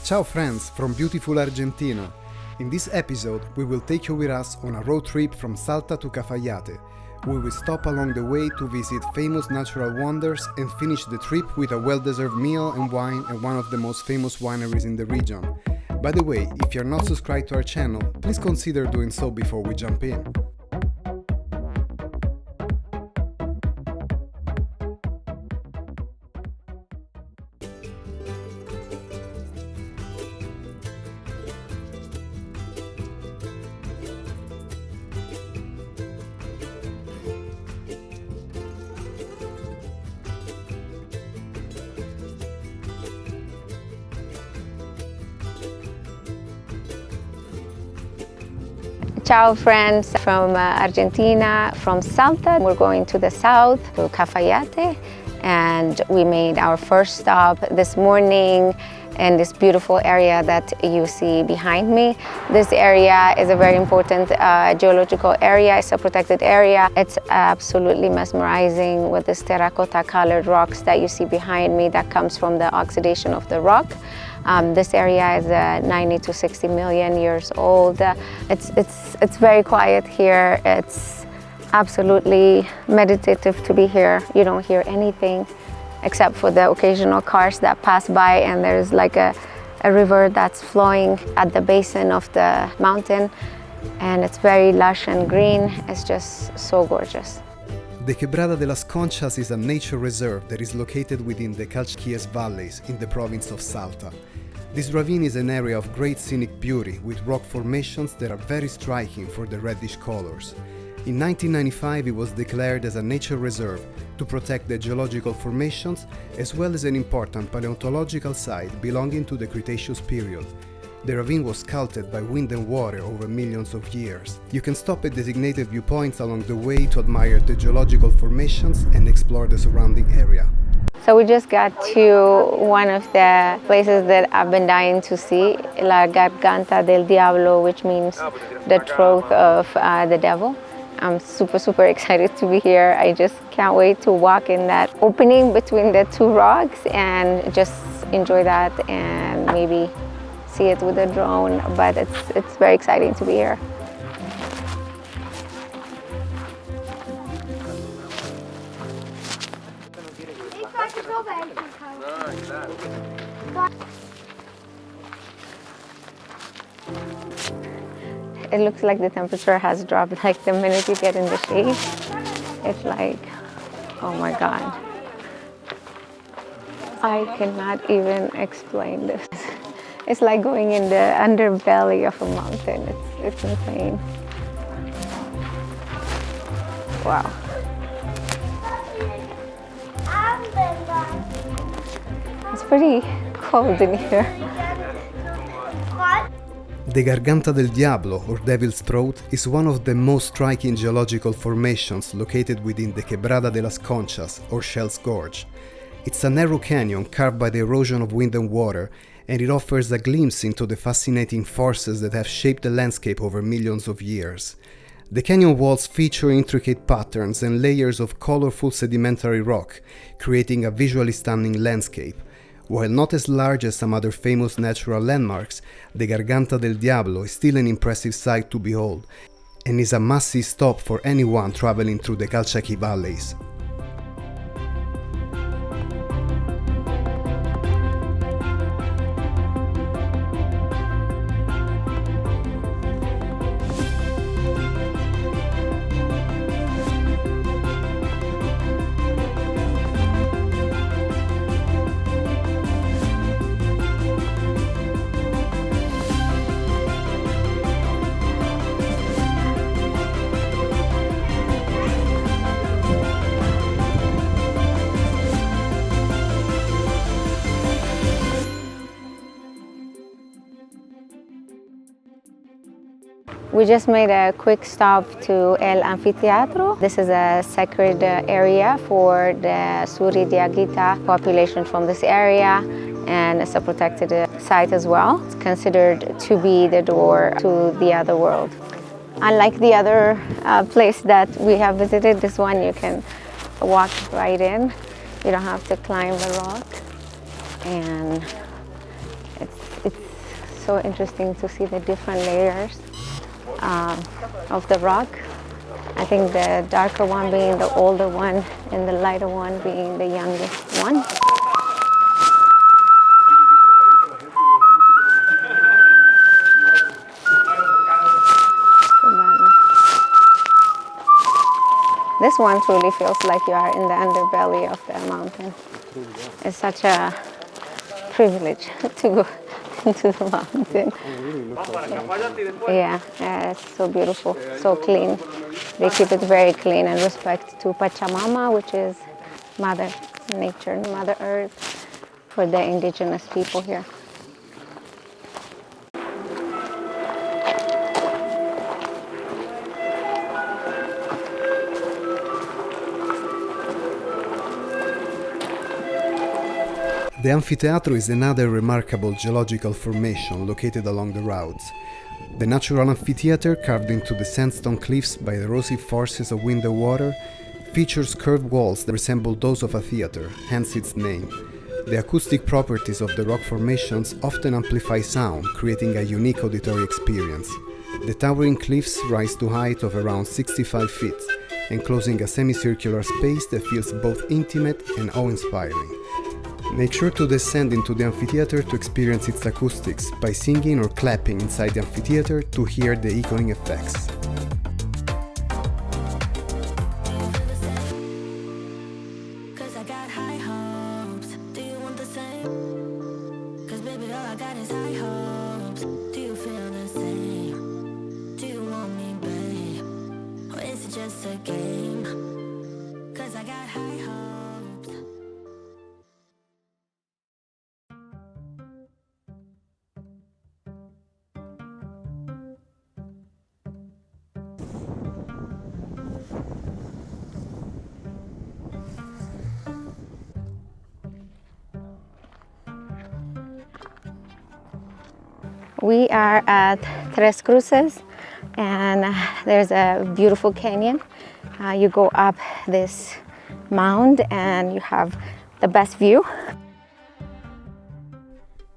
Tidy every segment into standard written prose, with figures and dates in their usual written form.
Ciao friends from beautiful Argentina! In this episode, we will take you with us on a road trip from Salta to Cafayate. We will stop along the way to visit famous natural wonders and finish the trip with a well-deserved meal and wine at one of the most famous wineries in the region. By the way, if you're not subscribed to our channel, please consider doing so before we jump in. Ciao friends from Argentina, from Salta. We're going to the south, to Cafayate, and we made our first stop this morning in this beautiful area that you see behind me. This area is a very important geological area. It's a protected area. It's absolutely mesmerizing with this terracotta colored rocks that you see behind me that comes from the oxidation of the rock. This area is 90 to 60 million years old. It's very quiet here. It's absolutely meditative to be here. You don't hear anything except for the occasional cars that pass by, and there's like a river that's flowing at the basin of the mountain, and it's very lush and green. It's just so gorgeous. The Quebrada de las Conchas is a nature reserve that is located within the Cruces valleys in the province of Salta. This ravine is an area of great scenic beauty with rock formations that are very striking for the reddish colors. In 1995 it was declared as a nature reserve to protect the geological formations as well as an important paleontological site belonging to the Cretaceous period. The ravine was sculpted by wind and water over millions of years. You can stop at designated viewpoints along the way to admire the geological formations and explore the surrounding area. So we just got to one of the places that I've been dying to see, La Garganta del Diablo, which means the throat of the devil. I'm super excited to be here. I just can't wait to walk in that opening between the two rocks and just enjoy that and maybe see it with a drone, but it's very exciting to be here. It looks like the temperature has dropped like the minute you get in the shade. It's like, oh my God. I cannot even explain this. It's like going in the underbelly of a mountain. It's insane. Wow. It's pretty cold in here. The Garganta del Diablo, or Devil's Throat, is one of the most striking geological formations located within the Quebrada de las Conchas, or Shell's Gorge. It's a narrow canyon carved by the erosion of wind and water, and it offers a glimpse into the fascinating forces that have shaped the landscape over millions of years. The canyon walls feature intricate patterns and layers of colorful sedimentary rock, creating a visually stunning landscape. While not as large as some other famous natural landmarks, the Garganta del Diablo is still an impressive sight to behold, and is a must-see stop for anyone traveling through the Calchaquí valleys. We just made a quick stop to El Anfiteatro. This is a sacred area for the Suri Diaguita population from this area, and it's a protected site as well. It's considered to be the door to the other world. Unlike the other place that we have visited, this one you can walk right in. You don't have to climb the rock. And It's so interesting to see the different layers of the rock. I think the darker one being the older one and the lighter one being the youngest one. This one truly feels like you are in the underbelly of the mountain. It's such a privilege to go into the mountain. Yeah, it's so beautiful, so clean. They keep it very clean and respect to Pachamama, which is Mother Nature, Mother Earth, for the indigenous people here. The Anfiteatro is another remarkable geological formation located along the routes. The natural amphitheater, carved into the sandstone cliffs by the erosive forces of wind and water, features curved walls that resemble those of a theater, hence its name. The acoustic properties of the rock formations often amplify sound, creating a unique auditory experience. The towering cliffs rise to a height of around 65 feet, enclosing a semicircular space that feels both intimate and awe-inspiring. Make sure to descend into the amphitheater to experience its acoustics by singing or clapping inside the amphitheater to hear the echoing effects. We are at Tres Cruces, and there's a beautiful canyon. You go up this mound and you have the best view.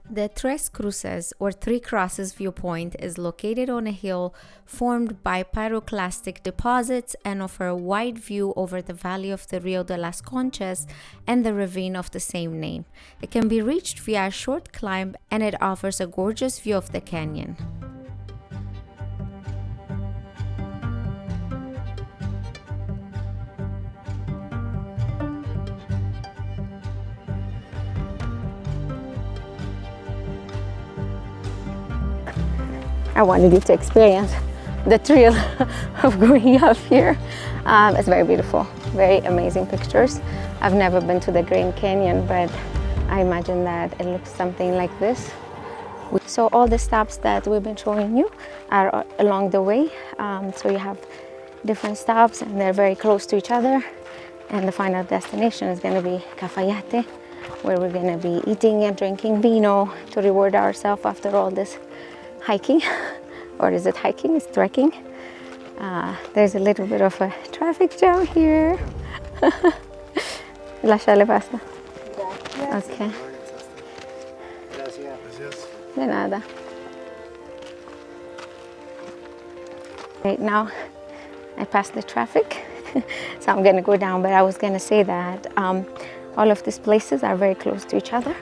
The Tres Cruces, or Three Crosses viewpoint, is located on a hill formed by pyroclastic deposits and offer a wide view over the valley of the Rio de las Conchas and the ravine of the same name. It can be reached via a short climb, and it offers a gorgeous view of the canyon. I wanted you to experience the thrill of going up here. It's very beautiful, very amazing pictures. I've never been to the Grand Canyon, but I imagine that it looks something like this. So all the stops that we've been showing you are along the way. So you have different stops and they're very close to each other. And the final destination is going to be Cafayate, where we're going to be eating and drinking vino to reward ourselves after all this hiking. Or is it hiking? It's trekking. There's a little bit of a traffic jam here. Lasciale pasta. Okay. De nada. Right now, I passed the traffic, so I'm gonna go down, but I was gonna say that all of these places are very close to each other,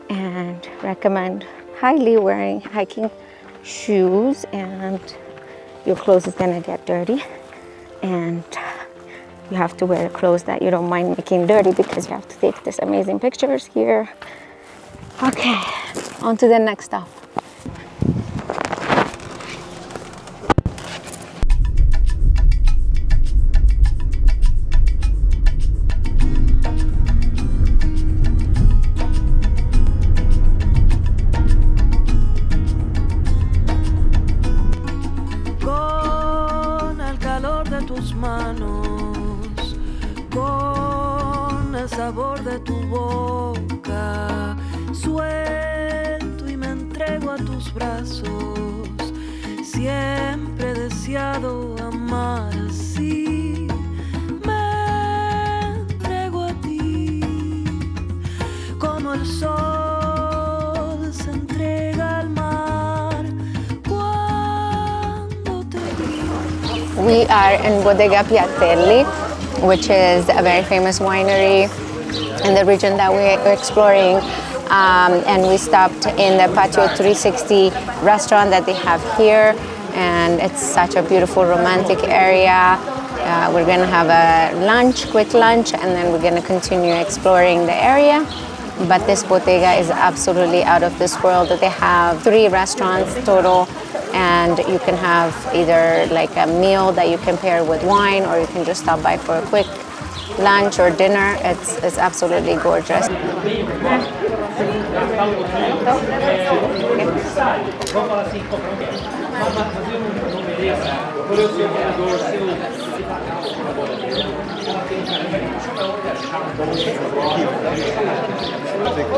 and recommend highly wearing hiking shoes, and your clothes is gonna get dirty, and you have to wear clothes that you don't mind making dirty because you have to take these amazing pictures here. Okay, on to the next stop. Sabor de tu boca, suelto y me entrego a tus brazos. Siempre he deseado amar así. Me entrego a ti, como el sol se entrega We are in Bodega Piatelli, which is a very famous winery in the region that we're exploring. And we stopped in the Patio 360 restaurant that they have here. And it's such a beautiful romantic area. We're gonna have a lunch, quick lunch, and then we're gonna continue exploring the area. But this bodega is absolutely out of this world. They have 3 restaurants total, and you can have either like a meal that you can pair with wine, or you can just stop by for a quick lunch or dinner. It's absolutely gorgeous.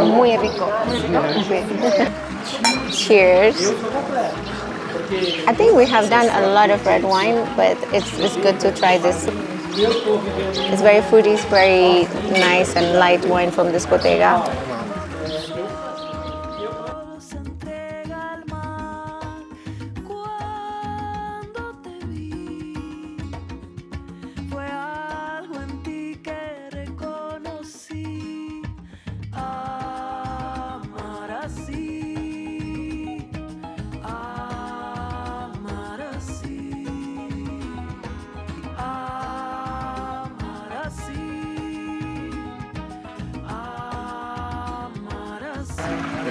Muy rico. Cheers. I think we have done a lot of red wine, but it's good to try this. It's very fruity, it's very nice and light wine from this bodega.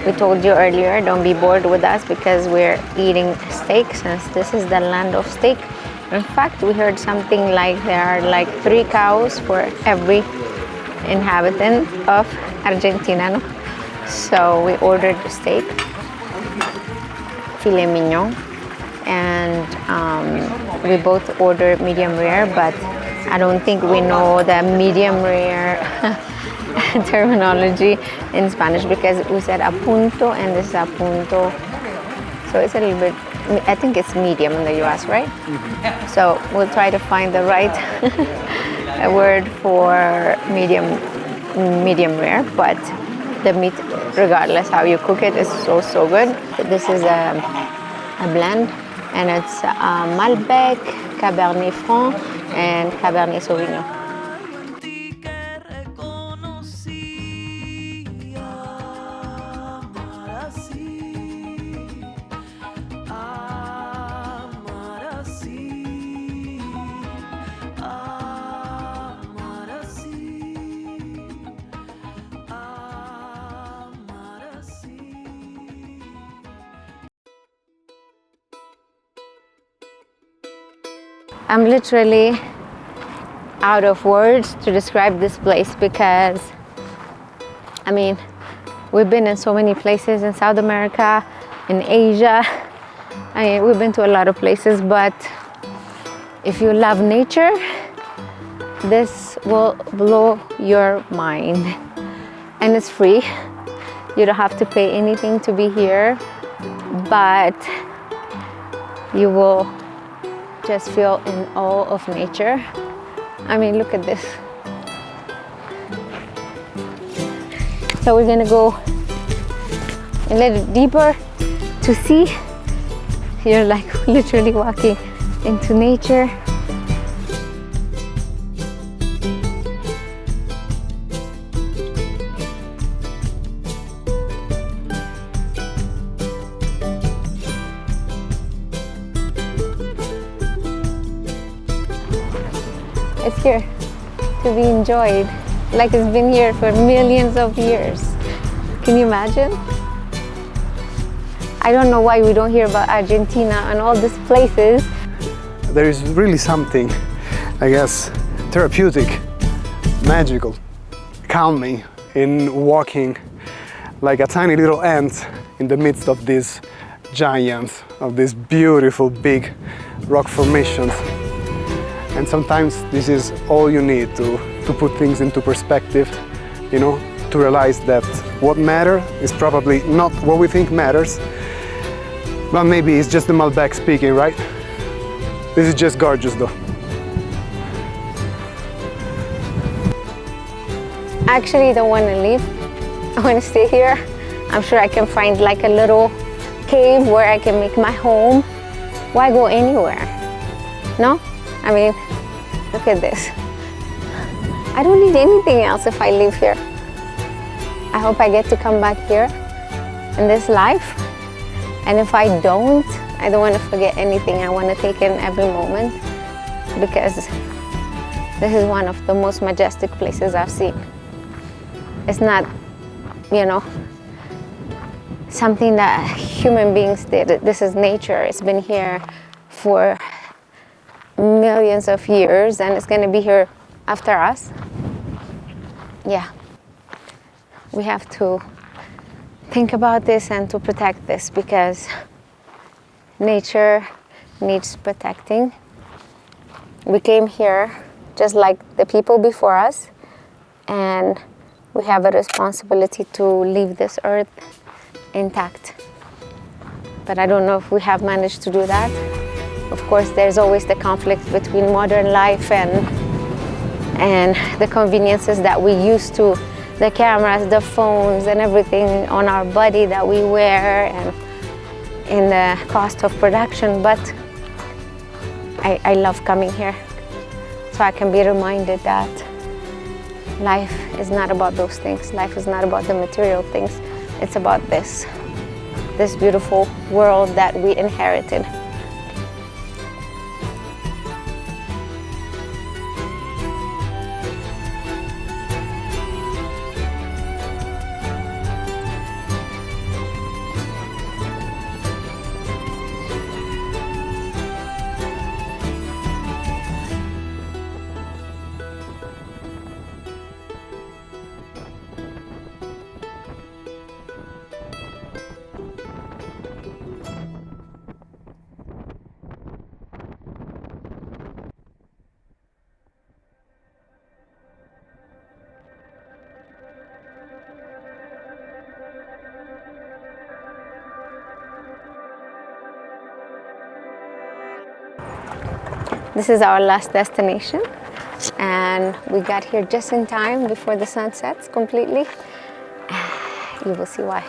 We told you earlier, don't be bored with us because we're eating steak, since this is the land of steak. In fact, we heard something like there are like 3 cows for every inhabitant of Argentina. No? So we ordered steak, filet mignon, and we both ordered medium rare, but I don't think we know the medium rare terminology in Spanish, because we said a punto and this is a punto, so it's a little bit, I think it's medium in the US, right? Mm-hmm. So we'll try to find the right word for medium rare, but the meat, regardless how you cook it, is so good. This is a blend, and it's Malbec, Cabernet Franc, and Cabernet Sauvignon. I'm literally out of words to describe this place, because I mean, we've been in so many places in South America, in Asia. I mean, we've been to a lot of places, but if you love nature, this will blow your mind. And it's free. You don't have to pay anything to be here, but you will just feel in awe of nature. I mean, look at this. So we're gonna go a little deeper to see. You're like literally walking into nature. It's here to be enjoyed, like it's been here for millions of years. Can you imagine? I don't know why we don't hear about Argentina and all these places. There is really something, I guess, therapeutic, magical, calming in walking like a tiny little ant in the midst of these giants, of these beautiful big rock formations. And sometimes this is all you need to put things into perspective, you know, to realize that what matters is probably not what we think matters, but maybe it's just the Malbec speaking, right? This is just gorgeous though. I actually don't want to leave. I want to stay here. I'm sure I can find like a little cave where I can make my home. Why go anywhere? No? I mean, look at this. I don't need anything else if I live here. I hope I get to come back here in this life. And if I don't want to forget anything. I want to take in every moment because this is one of the most majestic places I've seen. It's not, you know, something that human beings did. This is nature. It's been here for millions of years and it's going to be here after us. Yeah. We have to think about this and to protect this because nature needs protecting. We came here just like the people before us, and we have a responsibility to leave this earth intact. But I don't know if we have managed to do that. Of course, there's always the conflict between modern life and the conveniences that we used to, the cameras, the phones, and everything on our body that we wear, and in the cost of production. But I love coming here, so I can be reminded that life is not about those things. Life is not about the material things. It's about this beautiful world that we inherited. This is our last destination, and we got here just in time before the sun sets completely. You will see why.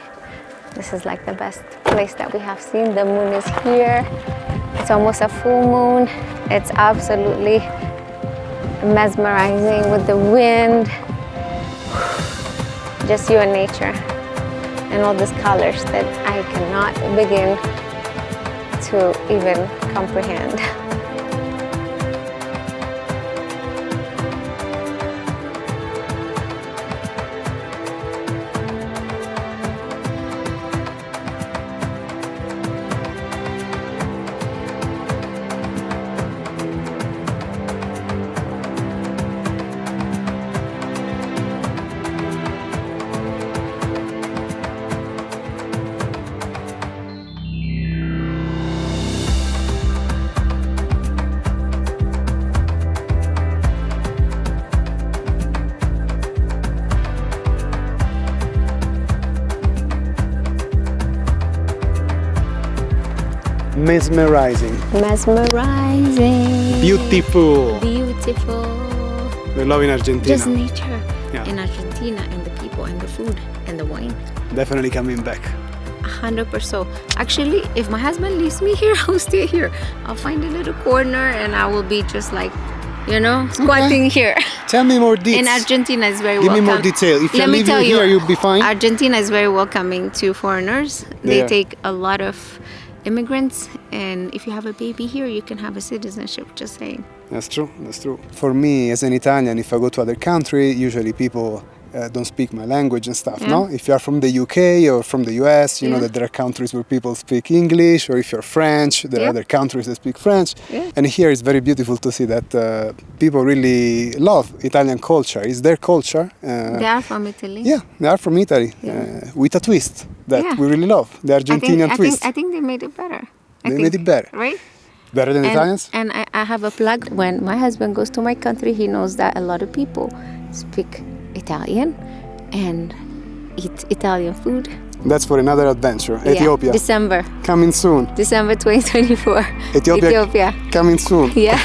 This is like the best place that we have seen. The moon is here. It's almost a full moon. It's absolutely mesmerizing with the wind. Just you and nature and all these colors that I cannot begin to even comprehend. Mesmerizing. Mesmerizing. Beautiful. Beautiful. We love in Argentina. Just nature. Yeah. In Argentina, and the people, and the food, and the wine. Definitely coming back. 100%. Actually, if my husband leaves me here, I'll stay here. I'll find a little corner and I will be just like, you know, squatting here. Tell me more details. In Argentina is very Give welcome. me more detail. If I leave you here, you'll be fine. Argentina is very welcoming to foreigners. They take a lot of immigrants, and if you have a baby here, you can have a citizenship, just saying. That's true, that's true. For me, as an Italian, if I go to other country, usually people don't speak my language and stuff, no? If you are from the UK or from the US, you know that there are countries where people speak English, or if you're French, there are other countries that speak French. And here it's very beautiful to see that people really love Italian culture. It's their culture. They are from Italy. Yeah, they are from Italy, with a twist that we really love, the Argentinian twist. I think they made it better. They made it better. Right? Better than Italians? And I have a plug. When my husband goes to my country, he knows that a lot of people speak Italian and eat Italian food. That's for another adventure. Ethiopia. December. Coming soon. December 2024. Ethiopia. Coming soon. Yeah.